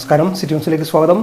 നമസ്കാരം. സിറ്റി ന്യൂസിലേക്ക് സ്വാഗതം.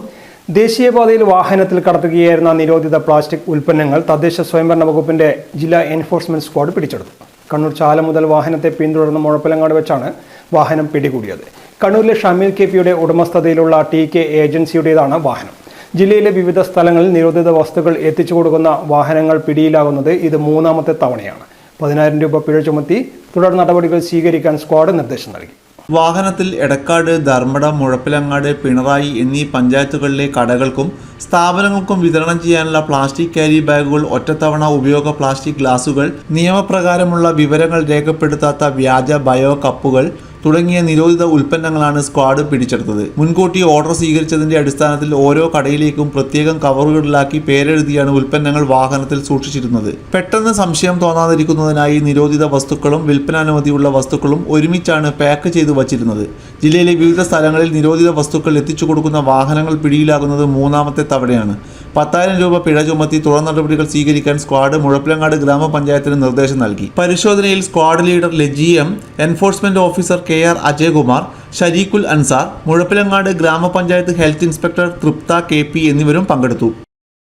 ദേശീയപാതയിൽ വാഹനത്തിൽ കടത്തുകയായിരുന്ന നിരോധിത പ്ലാസ്റ്റിക് ഉൽപ്പന്നങ്ങൾ തദ്ദേശ സ്വയംഭരണ വകുപ്പിന്റെ ജില്ലാ എൻഫോഴ്സ്മെന്റ് സ്ക്വാഡ് പിടിച്ചെടുത്തു. കണ്ണൂർ ചാല മുതൽ വാഹനത്തെ പിന്തുടർന്ന് മുഴപ്പിലങ്ങാട് വെച്ചാണ് വാഹനം പിടികൂടിയത്. കണ്ണൂരിലെ ഷമീൽ കെപിയുടെ ഉടമസ്ഥതയിലുള്ള TK ഏജൻസിയുടേതാണ് വാഹനം. ജില്ലയിലെ വിവിധ സ്ഥലങ്ങളിൽ നിരോധിത വസ്തുക്കൾ എത്തിച്ചു കൊടുക്കുന്ന വാഹനങ്ങൾ പിടിയിലാകുന്നത് ഇത് മൂന്നാമത്തെ തവണയാണ്. 10,000 രൂപ പിഴ ചുമത്തി തുടർ നടപടികൾ സ്വീകരിക്കാൻ സ്ക്വാഡ് നിർദ്ദേശം നൽകി. വാഹനത്തിൽ എടക്കാട്, ധർമ്മടം, മുഴപ്പിലങ്ങാട്, പിണറായി എന്നീ പഞ്ചായത്തുകളിലെ കടകൾക്കും സ്ഥാപനങ്ങൾക്കും വിതരണം ചെയ്യാനുള്ള പ്ലാസ്റ്റിക് ക്യാരി ബാഗുകൾ, ഒറ്റത്തവണ ഉപയോഗ പ്ലാസ്റ്റിക് ഗ്ലാസുകൾ, നിയമപ്രകാരമുള്ള വിവരങ്ങൾ രേഖപ്പെടുത്താത്ത വ്യാജ ബയോ കപ്പുകൾ തുടങ്ങിയ നിരോധിത ഉൽപ്പന്നങ്ങളാണ് സ്ക്വാഡ് പിടിച്ചെടുത്തത്. മുൻകൂട്ടി ഓർഡർ സ്വീകരിച്ചതിന്റെ അടിസ്ഥാനത്തിൽ ഓരോ കടയിലേക്കും പ്രത്യേകം കവറുകളിലാക്കി പേരെഴുതിയാണ് ഉൽപ്പന്നങ്ങൾ വാഹനത്തിൽ സൂക്ഷിച്ചിരുന്നത്. പെട്ടെന്ന് സംശയം തോന്നാതിരിക്കുന്നതിനായി നിരോധിത വസ്തുക്കളും വിൽപ്പനാനുമതിയുള്ള വസ്തുക്കളും ഒരുമിച്ചാണ് പാക്ക് ചെയ്തു വച്ചിരുന്നത്. ജില്ലയിലെ വിവിധ സ്ഥലങ്ങളിൽ നിരോധിത വസ്തുക്കൾ എത്തിച്ചു കൊടുക്കുന്ന വാഹനങ്ങൾ പിടിയിലാകുന്നത് മൂന്നാമത്തെ തവണയാണ്. 10,000 രൂപ പിഴ ചുമത്തി തുടർ നടപടികൾ സ്വീകരിക്കാൻ സ്ക്വാഡ് മുഴപ്പിലങ്ങാട് ഗ്രാമപഞ്ചായത്തിന് നിർദ്ദേശം നൽകി. പരിശോധനയിൽ സ്ക്വാഡ് ലീഡർ ലജിഎം, enforcement officer KR Ajayakumar, Shareekhul Ansar, Muzhappilangad ഗ്രാമപഞ്ചായത്ത് ഹെൽത്ത് ഇൻസ്പെക്ടർ തൃപ്ത KP എന്നിവരും പങ്കെടുത്തു.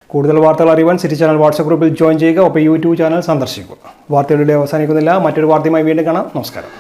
കൂടുതൽ വാർത്തകൾ അറിയുവാൻ സിറ്റി ചാനൽ വാട്സ്ആപ്പ് ഗ്രൂപ്പിൽ ജോയിൻ ചെയ്യുക. ഒപ്പം YouTube ചാനൽ സന്ദർശിക്കുക. വാർത്തകളുടെ അവസാനിക്കുന്നില്ല. മറ്റൊരു വാർത്തയുമായി വീണ്ടും കാണാം. നമസ്കാരം.